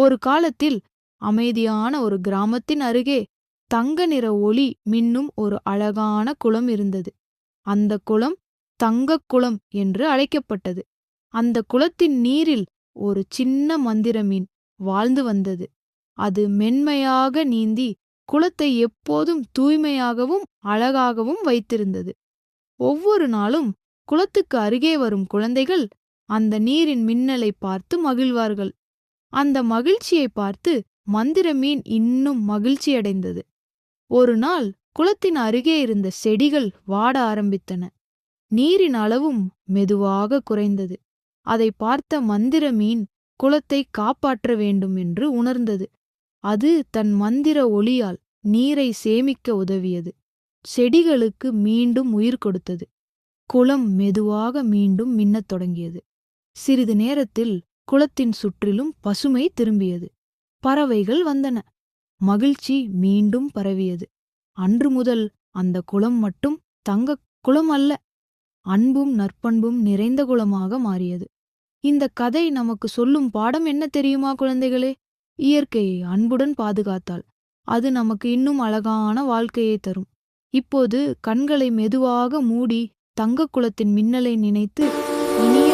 ஒரு காலத்தில் அமைதியான ஒரு கிராமத்தின் அருகே தங்க நிற ஒளி மின்னும் ஒரு அழகான குளம் இருந்தது. அந்த குளம் தங்கக் குளம் என்று அழைக்கப்பட்டது. அந்த குளத்தின் நீரில் ஒரு சின்ன மந்திர மீன் வாழ்ந்து வந்தது. அது மென்மையாக நீந்தி குளத்தை எப்போதும் தூய்மையாகவும் அழகாகவும் வைத்திருந்தது. ஒவ்வொரு நாளும் குளத்துக்கு அருகே வரும் குழந்தைகள் அந்த நீரின் மின்னலை பார்த்து மகிழ்வார்கள். அந்த மகிழ்ச்சியை பார்த்து மந்திர மீன் இன்னும் மகிழ்ச்சியடைந்தது. ஒரு நாள் குளத்தின் அருகே இருந்த செடிகள் வாட ஆரம்பித்தன. நீரின் அளவும் மெதுவாக குறைந்தது. அதை பார்த்த மந்திர மீன் குளத்தை காப்பாற்ற வேண்டும் என்று உணர்ந்தது. அது தன் மந்திர ஒளியால் நீரை சேமிக்க உதவியது. செடிகளுக்கு மீண்டும் உயிர் கொடுத்தது. குளம் மெதுவாக மீண்டும் மின்னத் தொடங்கியது. சிறிது நேரத்தில் குளத்தின் சுற்றிலும் பசுமை திரும்பியது. பறவைகள் வந்தன. மகிழ்ச்சி மீண்டும் பரவியது. அன்று முதல் அந்த குளம் மட்டும் தங்கக் குளம் அல்ல, அன்பும் நற்பண்பும் நிறைந்த குளமாக மாறியது. இந்த கதை நமக்கு சொல்லும் பாடம் என்ன தெரியுமா குழந்தைகளே? இயற்கையை அன்புடன் பாதுகாத்தால் அது நமக்கு இன்னும் அழகான வாழ்க்கையை தரும். இப்போது கண்களை மெதுவாக மூடி தங்கக் குளத்தின் மின்னலை நினைத்து இனிய